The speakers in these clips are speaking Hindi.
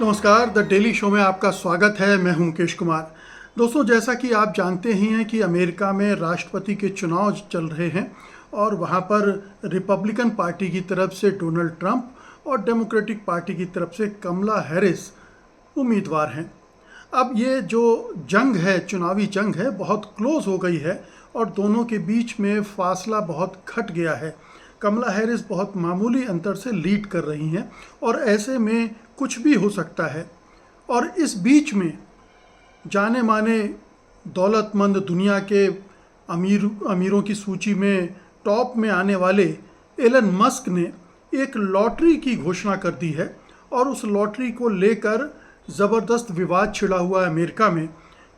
नमस्कार, द डेली शो में आपका स्वागत है। मैं हूं मुकेश कुमार। दोस्तों, जैसा कि आप जानते ही हैं कि अमेरिका में राष्ट्रपति के चुनाव चल रहे हैं और वहां पर रिपब्लिकन पार्टी की तरफ से डोनाल्ड ट्रंप और डेमोक्रेटिक पार्टी की तरफ से कमला हैरिस उम्मीदवार हैं। अब ये जो जंग है, चुनावी जंग है, बहुत क्लोज हो गई है और दोनों के बीच में फासला बहुत घट गया है। कमला हैरिस बहुत मामूली अंतर से लीड कर रही हैं और ऐसे में कुछ भी हो सकता है। और इस बीच में जाने माने दौलतमंद दुनिया के अमीरों की सूची में टॉप में आने वाले एलन मस्क ने एक लॉटरी की घोषणा कर दी है और उस लॉटरी को लेकर ज़बरदस्त विवाद छिड़ा हुआ है अमेरिका में,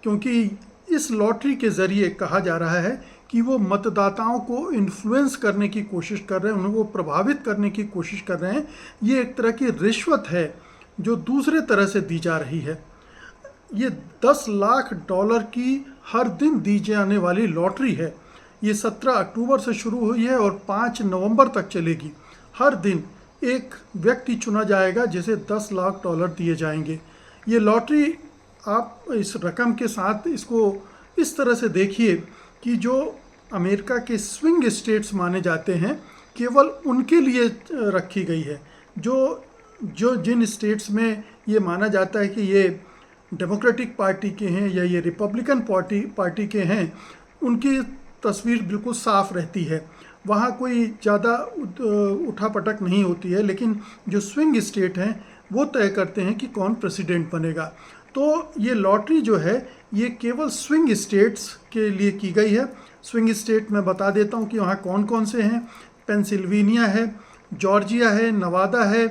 क्योंकि इस लॉटरी के ज़रिए कहा जा रहा है कि वो मतदाताओं को इन्फ्लुएंस करने की कोशिश कर रहे हैं, उन्हें वो प्रभावित करने की कोशिश कर रहे हैं। ये एक तरह की रिश्वत है जो दूसरे तरह से दी जा रही है। ये $10 लाख की हर दिन दी जाने वाली लॉटरी है। ये 17 अक्टूबर से शुरू हुई है और 5 नवंबर तक चलेगी। हर दिन एक व्यक्ति चुना जाएगा जिसे $10 लाख दिए जाएंगे। ये लॉटरी, आप इस रकम के साथ इसको इस तरह से देखिए कि जो अमेरिका के स्विंग स्टेट्स माने जाते हैं, केवल उनके लिए रखी गई है। जो जिन स्टेट्स में ये माना जाता है कि ये डेमोक्रेटिक पार्टी के हैं या ये रिपब्लिकन पार्टी के हैं, उनकी तस्वीर बिल्कुल साफ रहती है। वहाँ कोई ज़्यादा उठापटक नहीं होती है, लेकिन जो स्विंग स्टेट हैं वो तय करते हैं कि कौन प्रेसिडेंट बनेगा। तो ये लॉटरी जो है ये केवल स्विंग स्टेट्स के लिए की गई है। स्विंग स्टेट मैं बता देता हूँ कि वहाँ कौन कौन से हैं। पेंसिल्वेनिया है, जॉर्जिया है, नवादा है,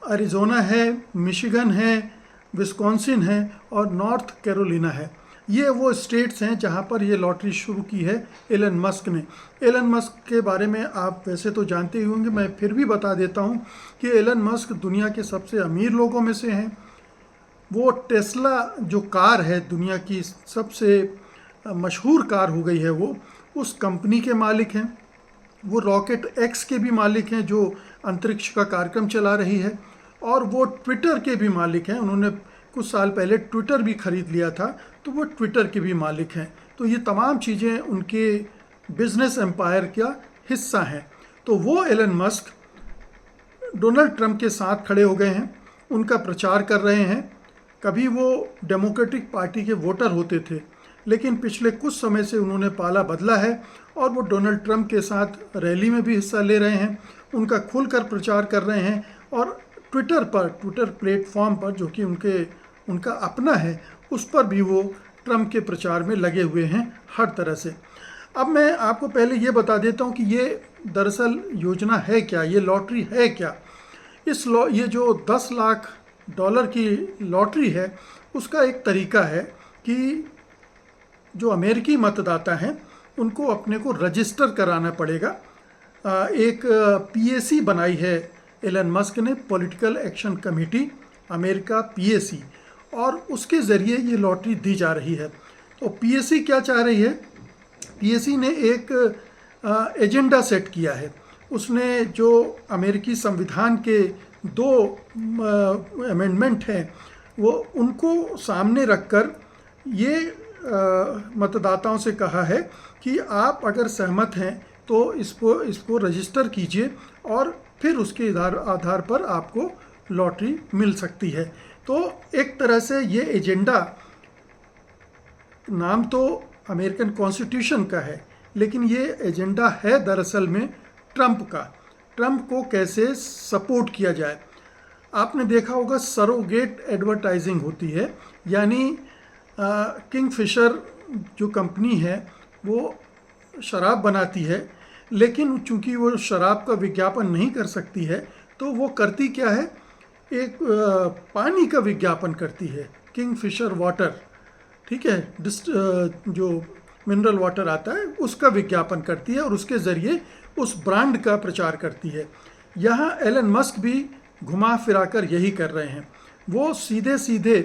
अरिज़ोना है, मिशिगन है, विस्कॉन्सिन है और नॉर्थ कैरोलिना है। ये वो स्टेट्स हैं जहाँ पर ये लॉटरी शुरू की है एलन मस्क ने। एलन मस्क के बारे में आप वैसे तो जानते ही होंगे, मैं फिर भी बता देता हूँ कि एलन मस्क दुनिया के सबसे अमीर लोगों में से हैं। वो टेस्ला जो कार है, दुनिया की सबसे मशहूर कार हो गई है, वो उस कंपनी के मालिक हैं। वो रॉकेट एक्स के भी मालिक हैं जो अंतरिक्ष का कार्यक्रम चला रही है, और वो ट्विटर के भी मालिक हैं। उन्होंने कुछ साल पहले ट्विटर भी खरीद लिया था, तो वो ट्विटर के भी मालिक हैं। तो ये तमाम चीज़ें उनके बिजनेस एम्पायर का हिस्सा हैं। तो वो एलन मस्क डोनाल्ड ट्रंप के साथ खड़े हो गए हैं, उनका प्रचार कर रहे हैं। कभी वो डेमोक्रेटिक पार्टी के वोटर होते थे, लेकिन पिछले कुछ समय से उन्होंने पाला बदला है और वो डोनाल्ड ट्रंप के साथ रैली में भी हिस्सा ले रहे हैं, उनका खुलकर प्रचार कर रहे हैं। और ट्विटर प्लेटफॉर्म पर, जो कि उनका अपना है, उस पर भी वो ट्रंप के प्रचार में लगे हुए हैं हर तरह से। अब मैं आपको पहले ये बता देता हूँ कि ये दरअसल योजना है क्या, ये लॉटरी है क्या। ये जो $10 लाख की लॉटरी है, उसका एक तरीका है कि जो अमेरिकी मतदाता हैं उनको अपने को रजिस्टर कराना पड़ेगा। एक PAC बनाई है एलन मस्क ने, political action committee America, PAC, और उसके ज़रिए ये लॉटरी दी जा रही है। तो PAC क्या चाह रही है? PAC ने एक एजेंडा सेट किया है। उसने जो अमेरिकी संविधान के 2 अमेंडमेंट हैं, वो उनको सामने रखकर ये मतदाताओं से कहा है कि आप अगर सहमत हैं तो इसको रजिस्टर कीजिए और फिर उसके आधार पर आपको लॉटरी मिल सकती है। तो एक तरह से ये एजेंडा, नाम तो अमेरिकन कॉन्स्टिट्यूशन का है, लेकिन ये एजेंडा है दरअसल में ट्रंप का। ट्रंप को कैसे सपोर्ट किया जाए। आपने देखा होगा सरोगेट एडवर्टाइजिंग होती है, यानी किंगफिशर जो कंपनी है वो शराब बनाती है, लेकिन चूंकि वो शराब का विज्ञापन नहीं कर सकती है, तो वो करती क्या है, एक पानी का विज्ञापन करती है, किंगफिशर वाटर, ठीक है, जो मिनरल वाटर आता है उसका विज्ञापन करती है और उसके ज़रिए उस ब्रांड का प्रचार करती है। यहाँ एलन मस्क भी घुमा फिराकर यही कर रहे हैं। वो सीधे सीधे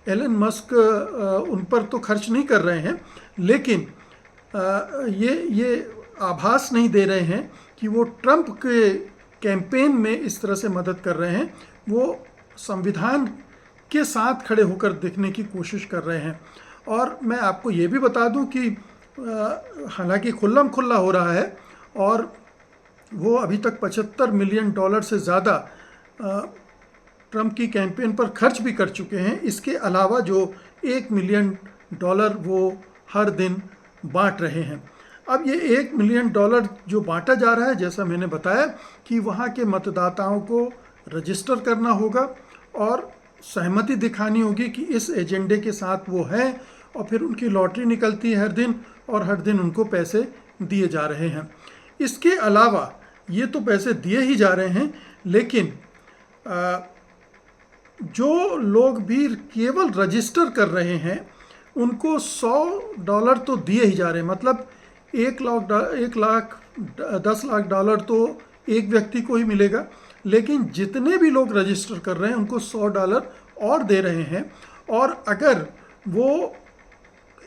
एलन मस्क उन पर तो खर्च नहीं कर रहे हैं, लेकिन ये आभास नहीं दे रहे हैं कि वो ट्रंप के कैंपेन में इस तरह से मदद कर रहे हैं। वो संविधान के साथ खड़े होकर देखने की कोशिश कर रहे हैं। और मैं आपको ये भी बता दूं कि हालांकि खुल्लम खुल्ला हो रहा है और वो अभी तक $75 मिलियन से ज़्यादा ट्रंप की कैंपेन पर खर्च भी कर चुके हैं। इसके अलावा जो $1 मिलियन वो हर दिन बांट रहे हैं। अब ये $1 मिलियन जो बांटा जा रहा है, जैसा मैंने बताया कि वहाँ के मतदाताओं को रजिस्टर करना होगा और सहमति दिखानी होगी कि इस एजेंडे के साथ वो हैं, और फिर उनकी लॉटरी निकलती है हर दिन और हर दिन उनको पैसे दिए जा रहे हैं। इसके अलावा ये तो पैसे दिए ही जा रहे हैं, लेकिन जो लोग भी केवल रजिस्टर कर रहे हैं उनको $100 तो दिए ही जा रहे हैं। मतलब 10 लाख डॉलर तो एक व्यक्ति को ही मिलेगा, लेकिन जितने भी लोग रजिस्टर कर रहे हैं उनको $100 और दे रहे हैं। और अगर वो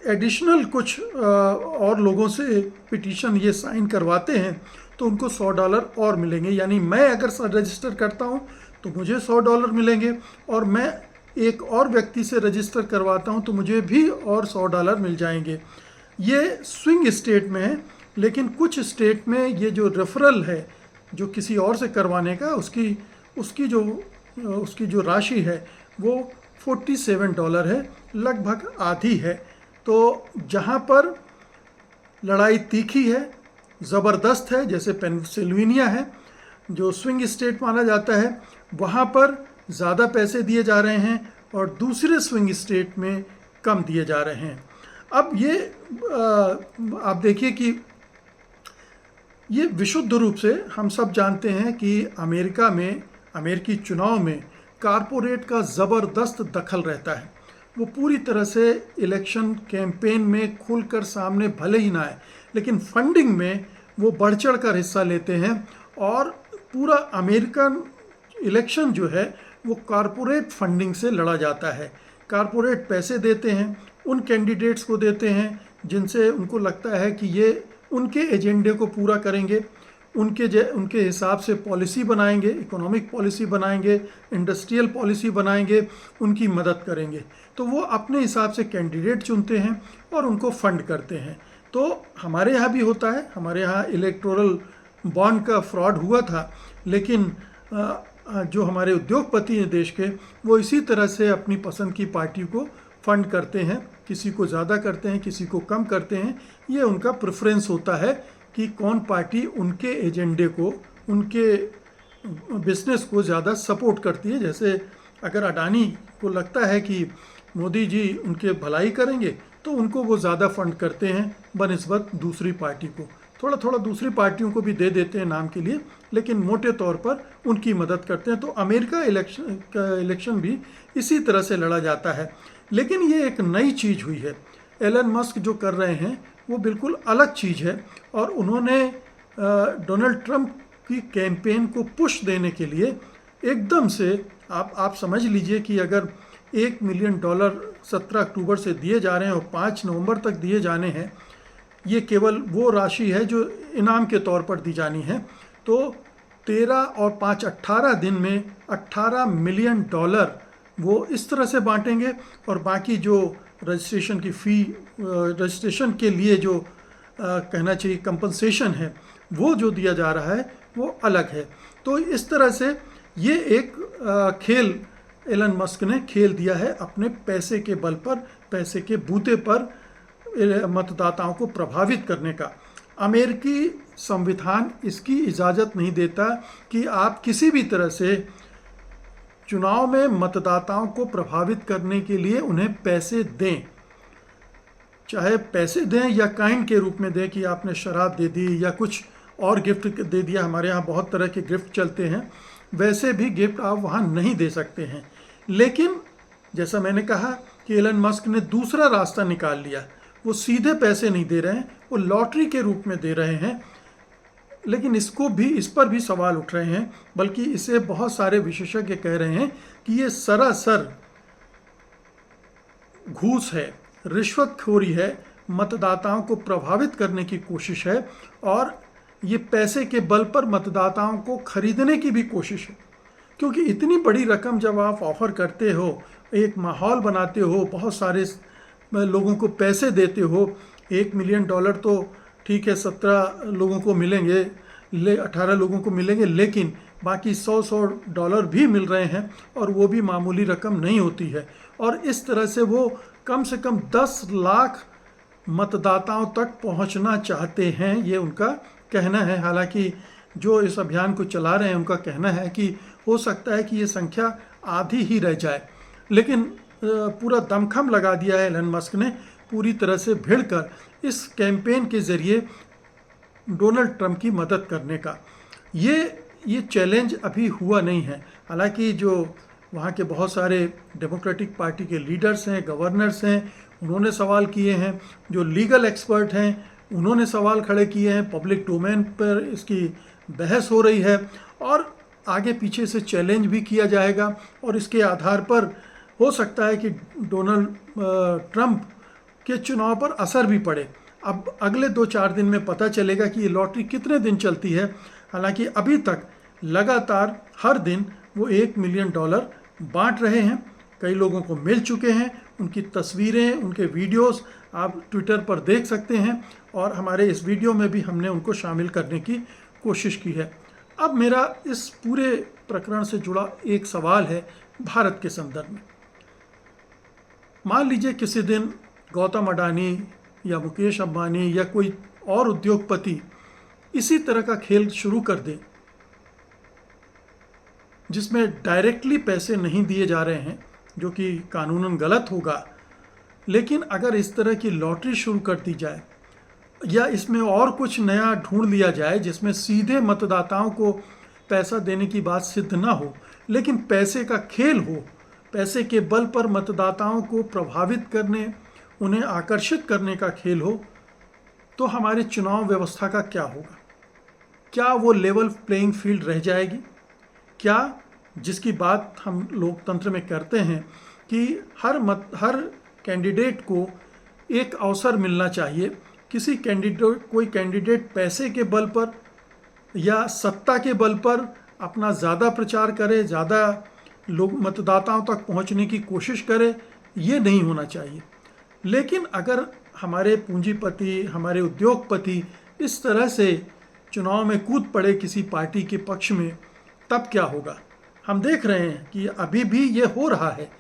एडिशनल कुछ और लोगों से पिटीशन ये साइन करवाते हैं तो उनको $100 और मिलेंगे। यानी मैं अगर रजिस्टर करता हूँ तो मुझे $100 मिलेंगे, और मैं एक और व्यक्ति से रजिस्टर करवाता हूँ तो मुझे भी और $100 मिल जाएंगे। ये स्विंग स्टेट में है, लेकिन कुछ स्टेट में ये जो रेफरल है जो किसी और से करवाने का, उसकी जो राशि है वो $47 है, लगभग आधी है। तो जहाँ पर लड़ाई तीखी है, ज़बरदस्त है, जैसे पेंसिल्वेनिया है जो स्विंग स्टेट माना जाता है, वहाँ पर ज़्यादा पैसे दिए जा रहे हैं और दूसरे स्विंग स्टेट में कम दिए जा रहे हैं। अब ये आप देखिए कि ये विशुद्ध रूप से हम सब जानते हैं कि अमेरिकी चुनाव में कारपोरेट का ज़बरदस्त दखल रहता है। वो पूरी तरह से इलेक्शन कैंपेन में खुलकर सामने भले ही ना आए, लेकिन फंडिंग में वो बढ़ चढ़ कर हिस्सा लेते हैं। और पूरा अमेरिकन इलेक्शन जो है वो कारपोरेट फंडिंग से लड़ा जाता है। कारपोरेट पैसे देते हैं, उन कैंडिडेट्स को देते हैं जिनसे उनको लगता है कि ये उनके एजेंडे को पूरा करेंगे, उनके हिसाब से पॉलिसी बनाएंगे, इकोनॉमिक पॉलिसी बनाएंगे, इंडस्ट्रियल पॉलिसी बनाएंगे, उनकी मदद करेंगे। तो वो अपने हिसाब से कैंडिडेट चुनते हैं और उनको फंड करते हैं। तो हमारे यहाँ भी होता है, हमारे यहाँ इलेक्टोरल बॉन्ड का फ्रॉड हुआ था, लेकिन जो हमारे उद्योगपति हैं देश के, वो इसी तरह से अपनी पसंद की पार्टी को फंड करते हैं, किसी को ज़्यादा करते हैं, किसी को कम करते हैं। ये उनका प्रेफरेंस होता है कि कौन पार्टी उनके एजेंडे को, उनके बिजनेस को ज़्यादा सपोर्ट करती है। जैसे अगर अडानी को लगता है कि मोदी जी उनके भलाई करेंगे तो उनको वो ज़्यादा फंड करते हैं बनिस्बत दूसरी पार्टी को। थोड़ा थोड़ा दूसरी पार्टियों को भी दे देते हैं नाम के लिए, लेकिन मोटे तौर पर उनकी मदद करते हैं। तो अमेरिका इलेक्शन भी इसी तरह से लड़ा जाता है। लेकिन ये एक नई चीज़ हुई है, एलन मस्क जो कर रहे हैं वो बिल्कुल अलग चीज़ है। और उन्होंने डोनाल्ड ट्रंप की कैंपेन को पुश देने के लिए एकदम से आप समझ लीजिए कि अगर $1 मिलियन 17 अक्टूबर से दिए जा रहे हैं और 5 नवंबर तक दिए जाने हैं, ये केवल वो राशि है जो इनाम के तौर पर दी जानी है। तो 13 और 5 18 दिन में $18 मिलियन वो इस तरह से बांटेंगे, और बाकी जो रजिस्ट्रेशन की फ़ी, रजिस्ट्रेशन के लिए जो कहना चाहिए कंपनसेशन है, वो जो दिया जा रहा है वो अलग है। तो इस तरह से ये एक खेल एलन मस्क ने खेल दिया है अपने पैसे के बल पर, पैसे के बूते पर मतदाताओं को प्रभावित करने का। अमेरिकी संविधान इसकी इजाज़त नहीं देता कि आप किसी भी तरह से चुनाव में मतदाताओं को प्रभावित करने के लिए उन्हें पैसे दें, चाहे पैसे दें या काइंड के रूप में दें कि आपने शराब दे दी या कुछ और गिफ्ट दे दिया। हमारे यहाँ बहुत तरह के गिफ्ट चलते हैं, वैसे भी गिफ्ट आप वहाँ नहीं दे सकते हैं। लेकिन जैसा मैंने कहा कि एलन मस्क ने दूसरा रास्ता निकाल लिया, वो सीधे पैसे नहीं दे रहे हैं, वो लॉटरी के रूप में दे रहे हैं। लेकिन इस पर भी सवाल उठ रहे हैं, बल्कि इसे बहुत सारे विशेषज्ञ कह रहे हैं कि ये सरासर घूस है, रिश्वतखोरी है, मतदाताओं को प्रभावित करने की कोशिश है, और ये पैसे के बल पर मतदाताओं को खरीदने की भी कोशिश है। क्योंकि इतनी बड़ी रकम जब आप ऑफ़र करते हो, एक माहौल बनाते हो, बहुत सारे लोगों को पैसे देते हो, $1 मिलियन तो ठीक है 17 लोगों को मिलेंगे, 18 लोगों को मिलेंगे, लेकिन बाकी $100 भी मिल रहे हैं और वो भी मामूली रकम नहीं होती है। और इस तरह से वो कम से कम 10 लाख मतदाताओं तक पहुंचना चाहते हैं, ये उनका कहना है। हालांकि जो इस अभियान को चला रहे हैं उनका कहना है कि हो सकता है कि ये संख्या आधी ही रह जाए, लेकिन पूरा दमखम लगा दिया है एलन मस्क ने पूरी तरह से भिड़कर इस कैंपेन के ज़रिए डोनाल्ड ट्रंप की मदद करने का। ये चैलेंज अभी हुआ नहीं है। हालांकि जो वहाँ के बहुत सारे डेमोक्रेटिक पार्टी के लीडर्स हैं, गवर्नर्स हैं, उन्होंने सवाल किए हैं, जो लीगल एक्सपर्ट हैं उन्होंने सवाल खड़े किए हैं, पब्लिक डोमेन पर इसकी बहस हो रही है और आगे पीछे से चैलेंज भी किया जाएगा और इसके आधार पर हो सकता है कि डोनाल्ड ट्रंप के चुनाव पर असर भी पड़े। अब अगले 2-4 दिन में पता चलेगा कि ये लॉटरी कितने दिन चलती है। हालांकि अभी तक लगातार हर दिन वो $1 मिलियन बांट रहे हैं, कई लोगों को मिल चुके हैं, उनकी तस्वीरें, उनके वीडियोस आप ट्विटर पर देख सकते हैं और हमारे इस वीडियो में भी हमने उनको शामिल करने की कोशिश की है। अब मेरा इस पूरे प्रकरण से जुड़ा एक सवाल है भारत के संदर्भ में। मान लीजिए किसी दिन गौतम अडानी या मुकेश अंबानी या कोई और उद्योगपति इसी तरह का खेल शुरू कर दे जिसमें डायरेक्टली पैसे नहीं दिए जा रहे हैं, जो कि कानूनन गलत होगा, लेकिन अगर इस तरह की लॉटरी शुरू कर दी जाए या इसमें और कुछ नया ढूंढ लिया जाए जिसमें सीधे मतदाताओं को पैसा देने की बात सिद्ध ना हो, लेकिन पैसे का खेल हो, पैसे के बल पर मतदाताओं को प्रभावित करने, उन्हें आकर्षित करने का खेल हो, तो हमारी चुनाव व्यवस्था का क्या होगा? क्या वो लेवल प्लेइंग फील्ड रह जाएगी? क्या जिसकी बात हम लोकतंत्र में करते हैं कि हर कैंडिडेट को एक अवसर मिलना चाहिए, कोई कैंडिडेट पैसे के बल पर या सत्ता के बल पर अपना ज़्यादा प्रचार करे, ज़्यादा लोग मतदाताओं तक पहुंचने की कोशिश करे, ये नहीं होना चाहिए। लेकिन अगर हमारे पूंजीपति, हमारे उद्योगपति इस तरह से चुनाव में कूद पड़े किसी पार्टी के पक्ष में, तब क्या होगा? हम देख रहे हैं कि अभी भी ये हो रहा है,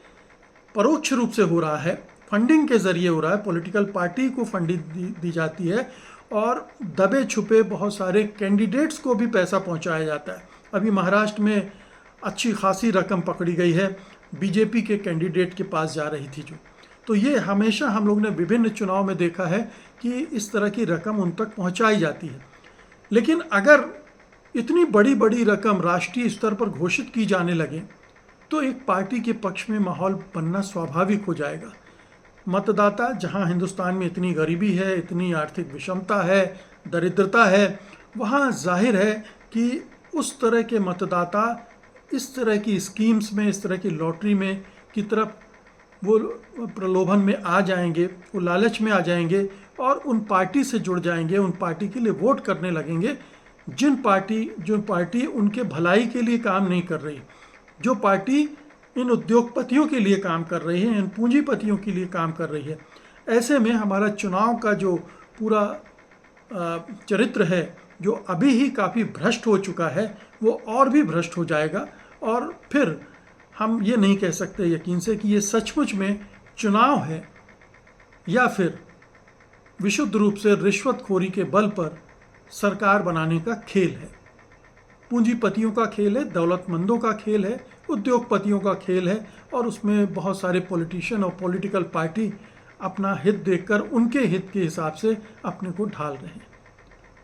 परोक्ष रूप से हो रहा है, फंडिंग के ज़रिए हो रहा है, पॉलिटिकल पार्टी को फंडिंग दी जाती है और दबे छुपे बहुत सारे कैंडिडेट्स को भी पैसा पहुंचाया जाता है। अभी महाराष्ट्र में अच्छी खासी रकम पकड़ी गई है, बीजेपी के कैंडिडेट के पास जा रही थी जो। तो ये हमेशा हम लोग ने विभिन्न चुनाव में देखा है कि इस तरह की रकम उन तक पहुंचाई जाती है। लेकिन अगर इतनी बड़ी बड़ी रकम राष्ट्रीय स्तर पर घोषित की जाने लगे तो एक पार्टी के पक्ष में माहौल बनना स्वाभाविक हो जाएगा। मतदाता, जहां हिंदुस्तान में इतनी गरीबी है, इतनी आर्थिक विषमता है, दरिद्रता है, वहां जाहिर है कि उस तरह के मतदाता इस तरह की स्कीम्स में, इस तरह की लॉटरी में की तरफ वो प्रलोभन में आ जाएंगे, वो लालच में आ जाएंगे और उन पार्टी से जुड़ जाएंगे, उन पार्टी के लिए वोट करने लगेंगे जो पार्टी उनके भलाई के लिए काम नहीं कर रही, जो पार्टी इन उद्योगपतियों के लिए काम कर रही है, इन पूंजीपतियों के लिए काम कर रही है। ऐसे में हमारा चुनाव का जो पूरा चरित्र है, जो अभी ही काफ़ी भ्रष्ट हो चुका है, वो और भी भ्रष्ट हो जाएगा और फिर हम ये नहीं कह सकते यकीन से कि ये सचमुच में चुनाव है या फिर विशुद्ध रूप से रिश्वतखोरी के बल पर सरकार बनाने का खेल है। पूंजीपतियों का खेल है, दौलतमंदों का खेल है, उद्योगपतियों का खेल है और उसमें बहुत सारे पॉलिटिशियन और पॉलिटिकल पार्टी अपना हित देखकर उनके हित के हिसाब से अपने को ढाल रहे हैं।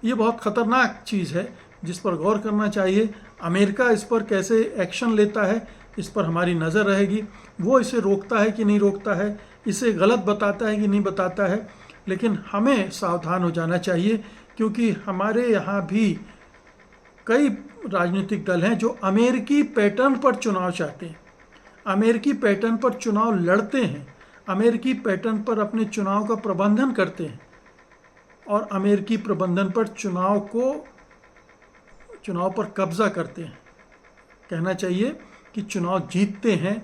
ये बहुत ख़तरनाक चीज़ है जिस पर गौर करना चाहिए। अमेरिका इस पर कैसे एक्शन लेता है, इस पर हमारी नज़र रहेगी। वो इसे रोकता है कि नहीं रोकता है, इसे गलत बताता है कि नहीं बताता है, लेकिन हमें सावधान हो जाना चाहिए क्योंकि हमारे यहाँ भी कई राजनीतिक दल हैं जो अमेरिकी पैटर्न पर चुनाव चाहते हैं, अमेरिकी पैटर्न पर चुनाव लड़ते हैं, अमेरिकी पैटर्न पर अपने चुनाव का प्रबंधन करते हैं और अमेरिकी प्रबंधन पर चुनाव पर कब्जा करते हैं। कहना चाहिए कि चुनाव जीतते हैं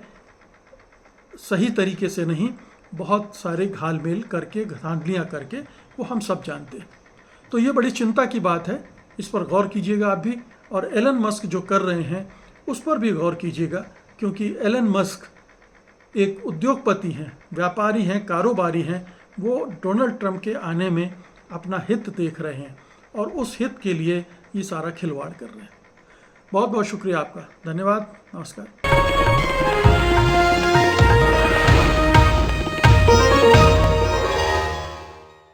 सही तरीके से नहीं, बहुत सारे घालमेल करके, धांधलियाँ करके, वो हम सब जानते हैं। तो ये बड़ी चिंता की बात है, इस पर गौर कीजिएगा आप भी। और एलन मस्क जो कर रहे हैं उस पर भी गौर कीजिएगा, क्योंकि एलन मस्क एक उद्योगपति हैं, व्यापारी हैं, कारोबारी हैं। वो डोनाल्ड ट्रंप के आने में अपना हित देख रहे हैं और उस हित के लिए ये सारा खिलवाड़ कर रहे हैं। बहुत बहुत शुक्रिया आपका, धन्यवाद, नमस्कार।